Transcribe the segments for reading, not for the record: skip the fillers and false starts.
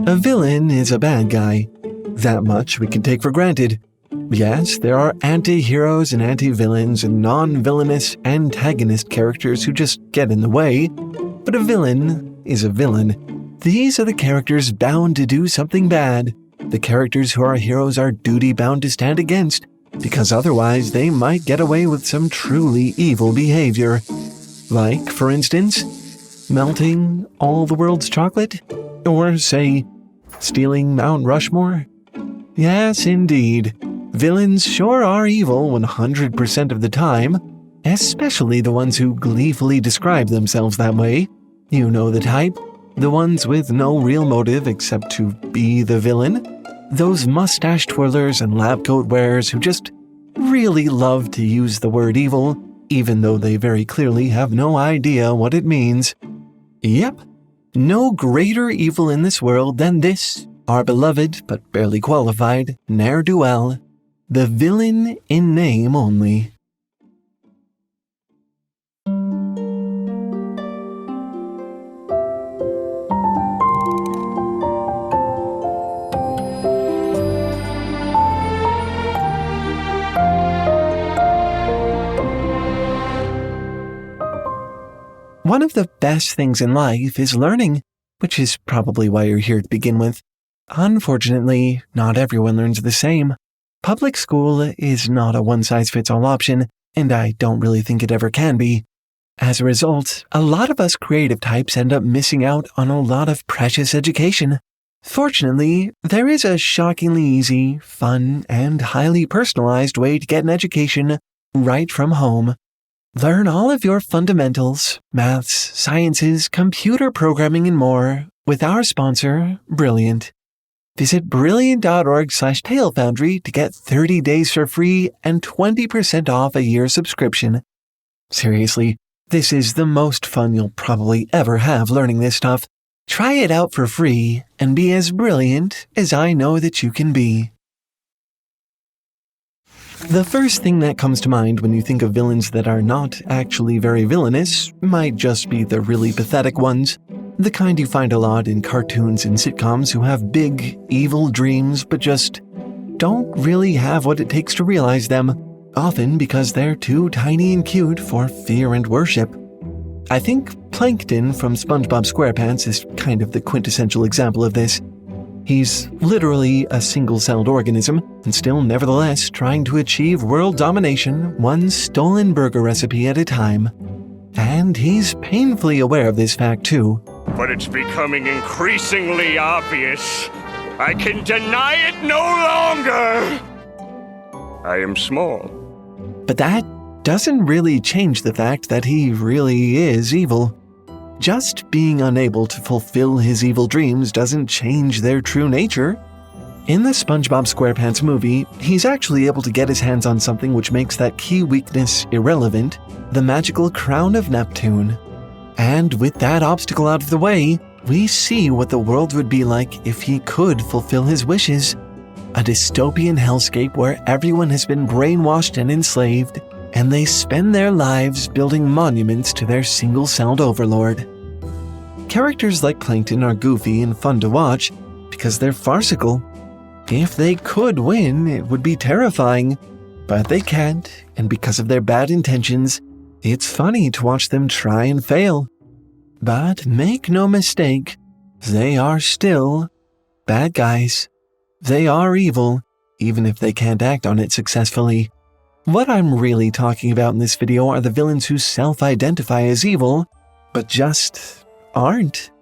A villain is a bad guy. That much we can take for granted. Yes, there are anti-heroes and anti-villains and non-villainous antagonist characters who just get in the way, but a villain is a villain. These are the characters bound to do something bad. The characters who are heroes are duty-bound to stand against, because otherwise they might get away with some truly evil behavior. Like, for instance, melting all the world's chocolate? Or, say, stealing Mount Rushmore? Yes, indeed. Villains sure are evil 100% of the time, especially the ones who gleefully describe themselves that way. You know the type. The ones with no real motive except to be the villain. Those mustache twirlers and lab coat wearers who just really love to use the word evil, even though they very clearly have no idea what it means. Yep, no greater evil in this world than this, our beloved but barely qualified ne'er-do-well. The villain in name only. One of the best things in life is learning, which is probably why you're here to begin with. Unfortunately, not everyone learns the same. Public school is not a one-size-fits-all option, and I don't really think it ever can be. As a result, a lot of us creative types end up missing out on a lot of precious education. Fortunately, there is a shockingly easy, fun, and highly personalized way to get an education right from home. Learn all of your fundamentals, maths, sciences, computer programming, and more with our sponsor, Brilliant. Visit brilliant.org/TaleFoundry to get 30 days for free and 20% off a year subscription. Seriously, this is the most fun you'll probably ever have learning this stuff. Try it out for free and be as brilliant as I know that you can be. The first thing that comes to mind when you think of villains that are not actually very villainous might just be the really pathetic ones. The kind you find a lot in cartoons and sitcoms who have big, evil dreams but just don't really have what it takes to realize them, often because they're too tiny and cute for fear and worship. I think Plankton from SpongeBob SquarePants is kind of the quintessential example of this. He's literally a single-celled organism, and still nevertheless trying to achieve world domination one stolen burger recipe at a time. And he's painfully aware of this fact too. But it's becoming increasingly obvious. I can deny it no longer! I am small. But that doesn't really change the fact that he really is evil. Just being unable to fulfill his evil dreams doesn't change their true nature. In the SpongeBob SquarePants movie, he's actually able to get his hands on something which makes that key weakness irrelevant, the magical crown of Neptune. And with that obstacle out of the way, we see what the world would be like if he could fulfill his wishes. A dystopian hellscape where everyone has been brainwashed and enslaved, and they spend their lives building monuments to their single-celled overlord. Characters like Plankton are goofy and fun to watch because they're farcical. If they could win, it would be terrifying, but they can't, and because of their bad intentions, it's funny to watch them try and fail. But make no mistake, they are still bad guys. They are evil, even if they can't act on it successfully. What I'm really talking about in this video are the villains who self-identify as evil, but just aren't.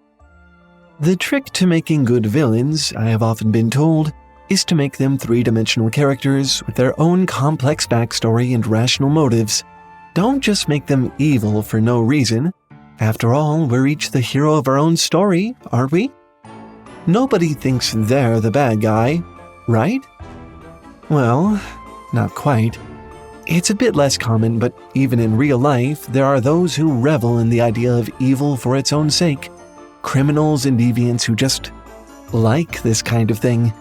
The trick to making good villains, I have often been told, is to make them three-dimensional characters with their own complex backstory and rational motives. Don't just make them evil for no reason. After all, we're each the hero of our own story, aren't we? Nobody thinks they're the bad guy, right? Well, not quite. It's a bit less common, but even in real life, there are those who revel in the idea of evil for its own sake. Criminals and deviants who just like this kind of thing.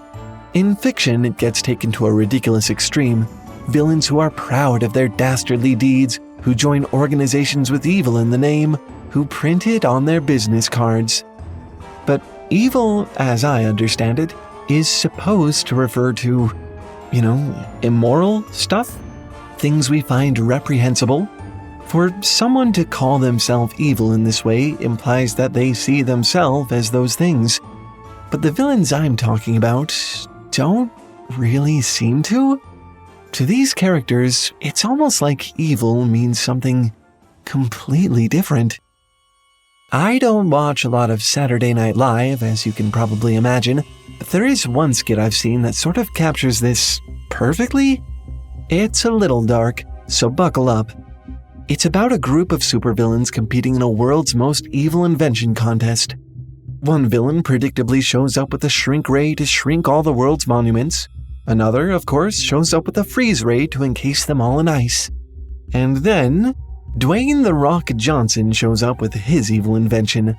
In fiction, it gets taken to a ridiculous extreme. Villains who are proud of their dastardly deeds, who join organizations with evil in the name, who print it on their business cards. But Evil, as I understand it, is supposed to refer to, immoral stuff, things we find reprehensible. For someone to call themselves evil in this way implies that they see themselves as those things. But the villains I'm talking about don't really seem to. To these characters, it's almost like evil means something completely different. I don't watch a lot of Saturday Night Live, as you can probably imagine, but there is one skit I've seen that sort of captures this perfectly. It's a little dark, so buckle up. It's about a group of supervillains competing in a world's most evil invention contest. One villain predictably shows up with a shrink ray to shrink all the world's monuments. Another, of course, shows up with a freeze ray to encase them all in ice. And then, Dwayne "The Rock" Johnson shows up with his evil invention,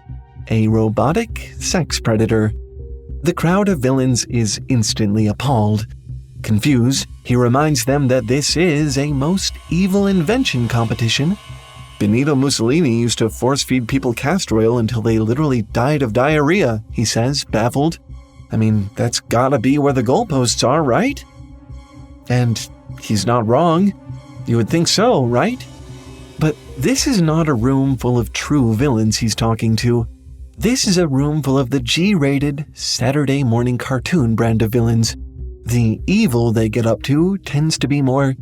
a robotic sex predator. The crowd of villains is instantly appalled. Confused, he reminds them that this is a most evil invention competition. Benito Mussolini used to force-feed people castor oil until they literally died of diarrhea, he says, baffled. I mean, that's gotta be where the goalposts are, right? And he's not wrong. You would think so, right? But this is not a room full of true villains he's talking to. This is a room full of the G-rated Saturday morning cartoon brand of villains. The evil they get up to tends to be more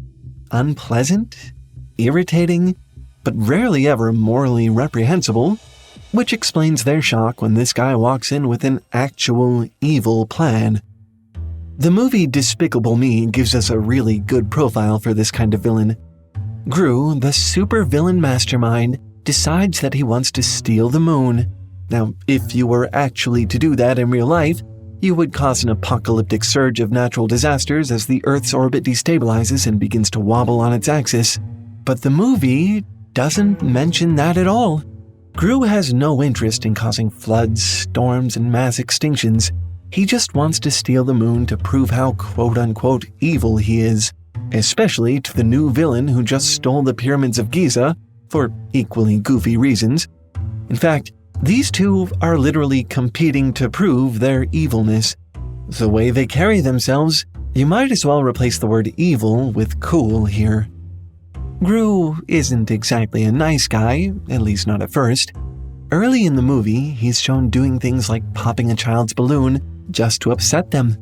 unpleasant, irritating, but rarely ever morally reprehensible, which explains their shock when this guy walks in with an actual evil plan. The movie Despicable Me gives us a really good profile for this kind of villain. Gru, the super-villain mastermind, decides that he wants to steal the moon. Now, if you were actually to do that in real life, you would cause an apocalyptic surge of natural disasters as the Earth's orbit destabilizes and begins to wobble on its axis. But the movie doesn't mention that at all. Gru has no interest in causing floods, storms, and mass extinctions. He just wants to steal the moon to prove how quote-unquote evil he is, especially to the new villain who just stole the pyramids of Giza for equally goofy reasons. In fact, these two are literally competing to prove their evilness. The way they carry themselves, you might as well replace the word evil with cool here. Gru isn't exactly a nice guy, at least not at first. Early in the movie, he's shown doing things like popping a child's balloon just to upset them.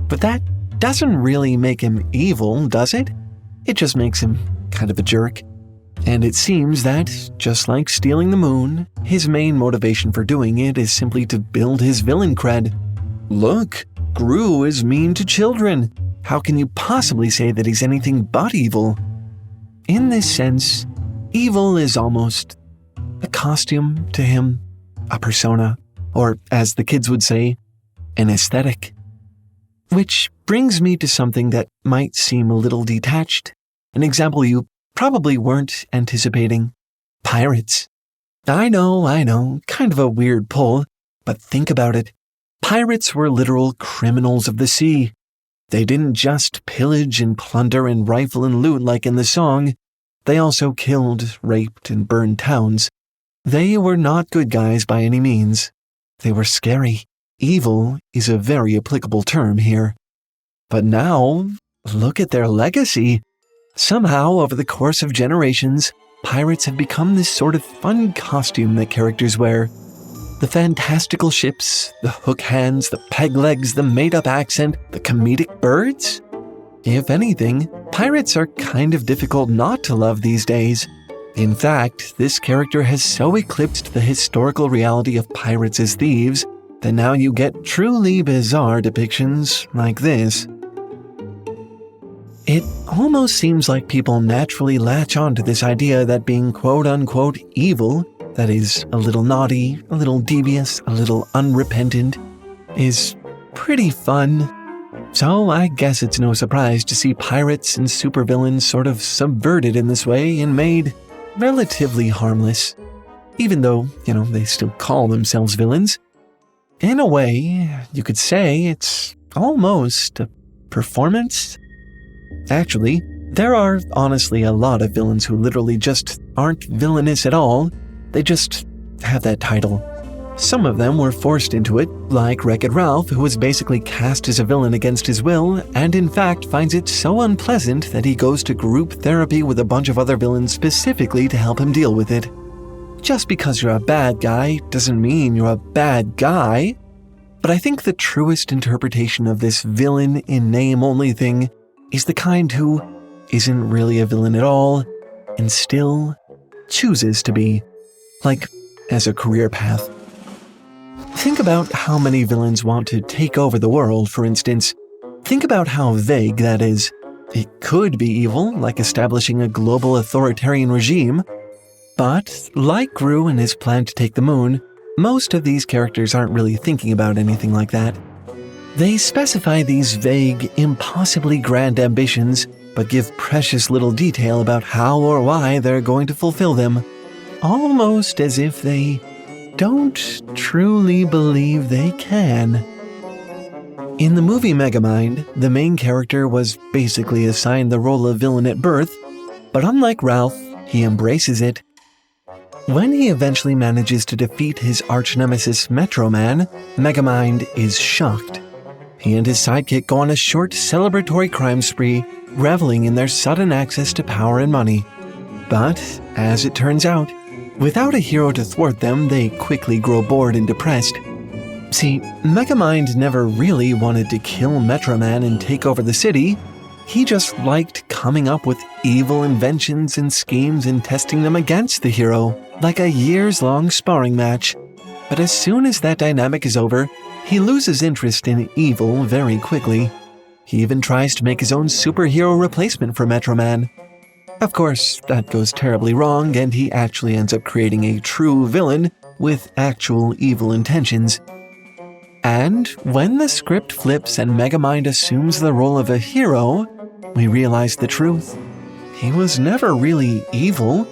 But that doesn't really make him evil, does it? It just makes him kind of a jerk. And it seems that, just like stealing the moon, his main motivation for doing it is simply to build his villain cred. Look, Gru is mean to children. How can you possibly say that he's anything but evil? In this sense, evil is almost a costume to him, a persona, or as the kids would say, an aesthetic. Which brings me to something that might seem a little detached, an example you probably weren't anticipating. Pirates. I know, kind of a weird pull, but think about it. Pirates were literal criminals of the sea. They didn't just pillage and plunder and rifle and loot like in the song. They also killed, raped, and burned towns. They were not good guys by any means. They were scary. Evil is a very applicable term here. But now, look at their legacy. Somehow, over the course of generations, pirates have become this sort of fun costume that characters wear. The fantastical ships, the hook hands, the peg legs, the made-up accent, the comedic birds. If anything, pirates are kind of difficult not to love these days. In fact, this character has so eclipsed the historical reality of pirates as thieves that now you get truly bizarre depictions like this. It almost seems like people naturally latch on to this idea that being quote-unquote evil, that is, a little naughty, a little devious, a little unrepentant, is pretty fun. So I guess it's no surprise to see pirates and supervillains sort of subverted in this way and made relatively harmless. Even though, they still call themselves villains. In a way, you could say it's almost a performance. Actually, there are honestly a lot of villains who literally just aren't villainous at all. They just have that title. Some of them were forced into it, like Wreck-It Ralph, who was basically cast as a villain against his will, and in fact finds it so unpleasant that he goes to group therapy with a bunch of other villains specifically to help him deal with it. Just because you're a bad guy doesn't mean you're a bad guy. But I think the truest interpretation of this villain in name only thing is the kind who isn't really a villain at all and still chooses to be, like as a career path. Think about how many villains want to take over the world, for instance. Think about how vague that is. It could be evil, like establishing a global authoritarian regime. But, like Gru and his plan to take the moon, most of these characters aren't really thinking about anything like that. They specify these vague, impossibly grand ambitions, but give precious little detail about how or why they're going to fulfill them. Almost as if they don't truly believe they can. In the movie Megamind, the main character was basically assigned the role of villain at birth, but unlike Ralph, he embraces it. When he eventually manages to defeat his arch-nemesis Metro Man, Megamind is shocked. He and his sidekick go on a short celebratory crime spree, reveling in their sudden access to power and money. But, as it turns out, without a hero to thwart them, they quickly grow bored and depressed. See, Megamind never really wanted to kill Metro Man and take over the city. He just liked coming up with evil inventions and schemes and testing them against the hero, like a years-long sparring match. But as soon as that dynamic is over, he loses interest in evil very quickly. He even tries to make his own superhero replacement for Metro Man. Of course, that goes terribly wrong, and he actually ends up creating a true villain with actual evil intentions. And when the script flips and Megamind assumes the role of a hero, we realize the truth. He was never really evil.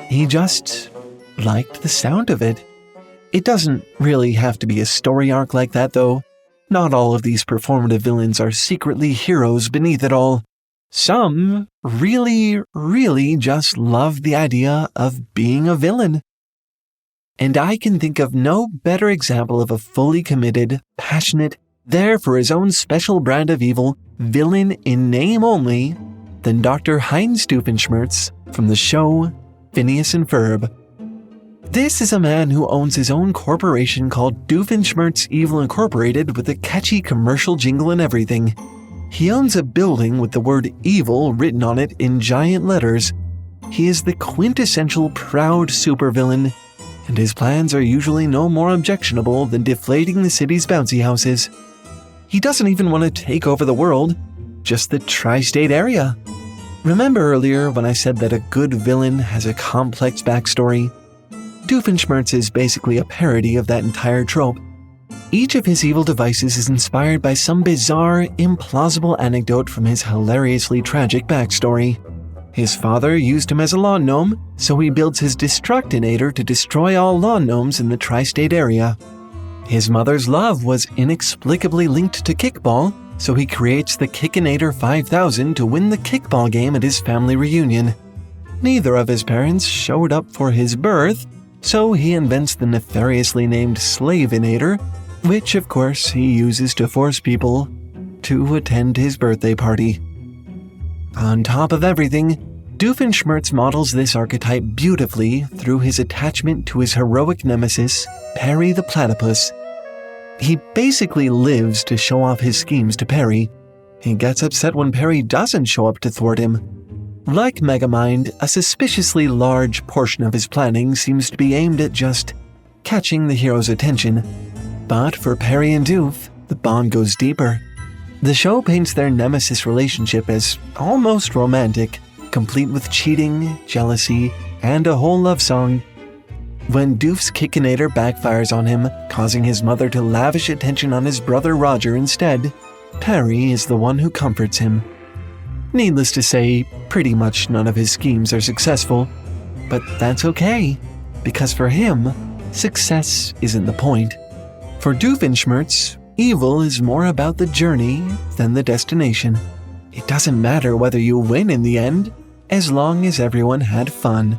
He just liked the sound of it. It doesn't really have to be a story arc like that, though. Not all of these performative villains are secretly heroes beneath it all. Some really just love the idea of being a villain. And I can think of no better example of a fully committed, passionate, there for his own special brand of evil, villain in name only, than Dr. Heinz Doofenshmirtz from the show Phineas and Ferb. This is a man who owns his own corporation called Doofenshmirtz Evil Inc. with a catchy commercial jingle and everything. He owns a building with the word evil written on it in giant letters. He is the quintessential proud supervillain, and his plans are usually no more objectionable than deflating the city's bouncy houses. He doesn't even want to take over the world, just the tri-state area. Remember earlier when I said that a good villain has a complex backstory? Doofenshmirtz is basically a parody of that entire trope. Each of his evil devices is inspired by some bizarre, implausible anecdote from his hilariously tragic backstory. His father used him as a lawn gnome, so he builds his Destructinator to destroy all lawn gnomes in the tri-state area. His mother's love was inexplicably linked to kickball, so he creates the Kickinator 5000 to win the kickball game at his family reunion. Neither of his parents showed up for his birth, so he invents the nefariously named Slaveinator, which of course he uses to force people to attend his birthday party. On top of everything, Doofenshmirtz models this archetype beautifully through his attachment to his heroic nemesis, Perry the Platypus. He basically lives to show off his schemes to Perry. He gets upset when Perry doesn't show up to thwart him. Like Megamind, a suspiciously large portion of his planning seems to be aimed at just catching the hero's attention. But for Perry and Doof, the bond goes deeper. The show paints their nemesis relationship as almost romantic, complete with cheating, jealousy, and a whole love song. When Doof's Kickinator backfires on him, causing his mother to lavish attention on his brother Roger instead, Perry is the one who comforts him. Needless to say, pretty much none of his schemes are successful, but that's okay, because for him, success isn't the point. For Doofenshmirtz, evil is more about the journey than the destination. It doesn't matter whether you win in the end, as long as everyone had fun.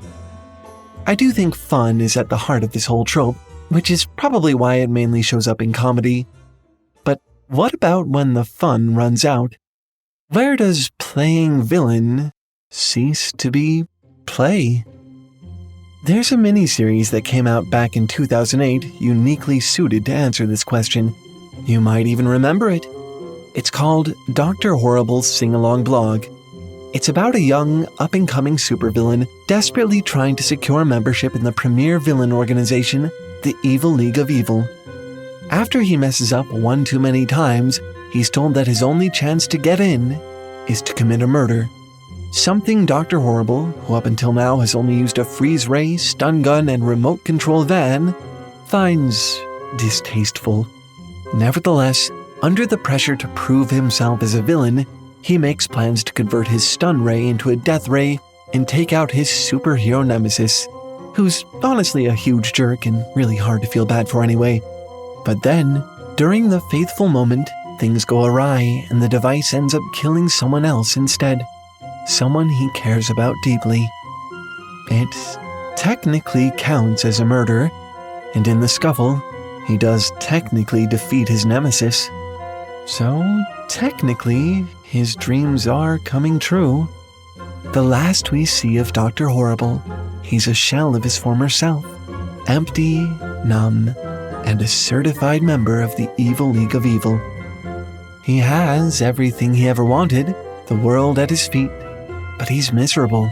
I do think fun is at the heart of this whole trope, which is probably why it mainly shows up in comedy. But what about when the fun runs out? Where does playing villain cease to be play? There's a miniseries that came out back in 2008 uniquely suited to answer this question. You might even remember it. It's called Dr. Horrible's Sing-Along Blog. It's about a young, up-and-coming supervillain desperately trying to secure membership in the premier villain organization, the Evil League of Evil. After he messes up one too many times, he's told that his only chance to get in is to commit a murder. Something Dr. Horrible, who up until now has only used a freeze ray, stun gun, and remote control van, finds distasteful. Nevertheless, under the pressure to prove himself as a villain, he makes plans to convert his stun ray into a death ray and take out his superhero nemesis, who's honestly a huge jerk and really hard to feel bad for anyway. But then, during the fateful moment, things go awry and the device ends up killing someone else instead. Someone he cares about deeply. It technically counts as a murder, and in the scuffle, he does technically defeat his nemesis. So, technically, his dreams are coming true. The last we see of Dr. Horrible, he's a shell of his former self, empty, numb, and a certified member of the Evil League of Evil. He has everything he ever wanted, the world at his feet, but he's miserable.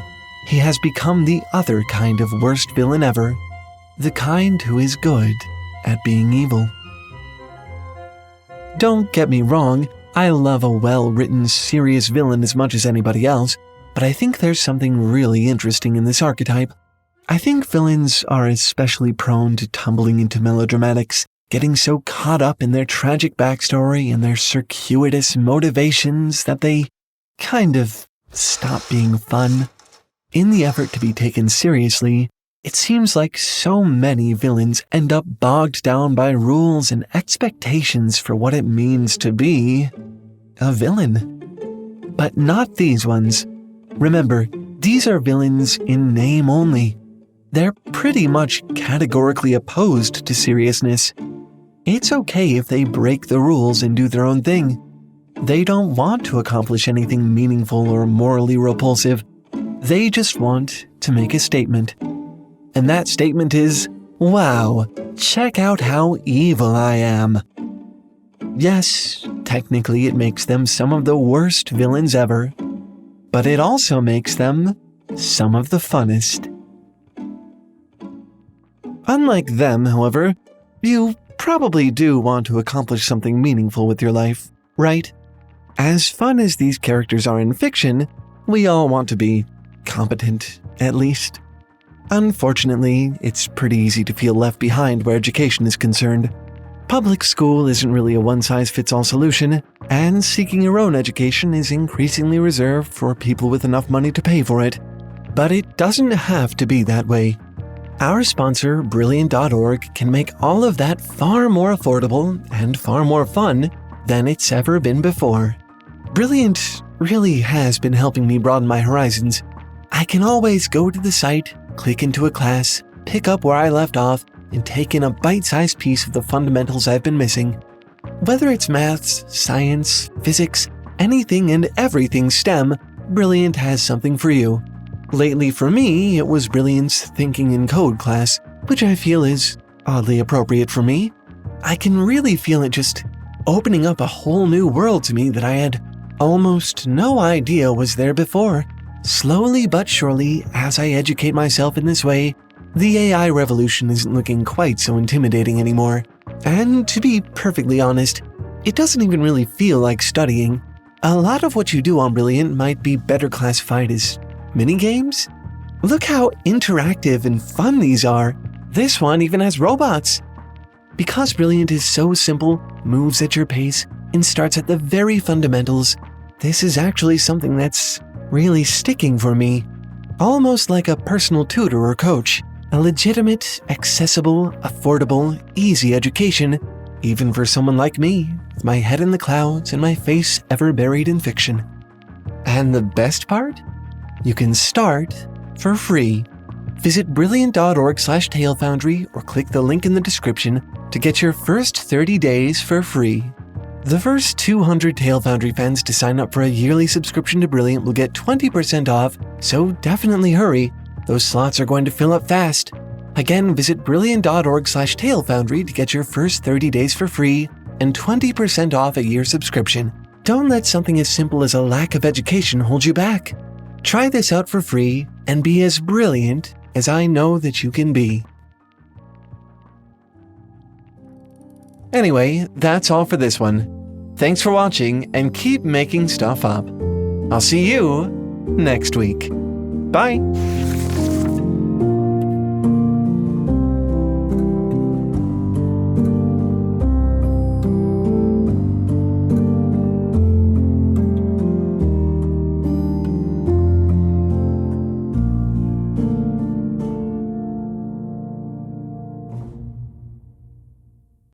He has become the other kind of worst villain ever, the kind who is good at being evil. Don't get me wrong, I love a well-written, serious villain as much as anybody else, but I think there's something really interesting in this archetype. I think villains are especially prone to tumbling into melodramatics, getting so caught up in their tragic backstory and their circuitous motivations that they kind of stop being fun. In the effort to be taken seriously, it seems like so many villains end up bogged down by rules and expectations for what it means to be a villain. But not these ones. Remember, these are villains in name only. They're pretty much categorically opposed to seriousness. It's okay if they break the rules and do their own thing. They don't want to accomplish anything meaningful or morally repulsive. They just want to make a statement. And that statement is, wow, check out how evil I am. Yes, technically it makes them some of the worst villains ever, but it also makes them some of the funnest. Unlike them, however, you probably do want to accomplish something meaningful with your life, right? As fun as these characters are in fiction, we all want to be competent, at least. Unfortunately, it's pretty easy to feel left behind where education is concerned. Public school isn't really a one-size-fits-all solution, and seeking your own education is increasingly reserved for people with enough money to pay for it. But it doesn't have to be that way. Our sponsor, Brilliant.org, can make all of that far more affordable and far more fun than it's ever been before. Brilliant really has been helping me broaden my horizons. I can always go to the site, click into a class, pick up where I left off, and take in a bite-sized piece of the fundamentals I've been missing. Whether it's maths, science, physics, anything and everything STEM, Brilliant has something for you. Lately for me, it was Brilliant's Thinking in Code class, which I feel is oddly appropriate for me. I can really feel it just opening up a whole new world to me that I had almost no idea was there before. Slowly but surely, as I educate myself in this way, the AI revolution isn't looking quite so intimidating anymore. And to be perfectly honest, it doesn't even really feel like studying. A lot of what you do on Brilliant might be better classified as minigames? Look how interactive and fun these are. This one even has robots. Because Brilliant is so simple, moves at your pace, and starts at the very fundamentals, this is actually something that's really sticking for me. Almost like a personal tutor or coach. A legitimate, accessible, affordable, easy education, even for someone like me, with my head in the clouds and my face ever buried in fiction. And the best part? You can start for free. Visit brilliant.org/talefoundry or click the link in the description to get your first 30 days for free. The first 200 Tale Foundry fans to sign up for a yearly subscription to Brilliant will get 20% off, so definitely hurry. Those slots are going to fill up fast. Again, visit brilliant.org/talefoundry to get your first 30 days for free and 20% off a year subscription. Don't let something as simple as a lack of education hold you back. Try this out for free and be as brilliant as I know that you can be. Anyway, that's all for this one. Thanks for watching and keep making stuff up. I'll see you next week. Bye!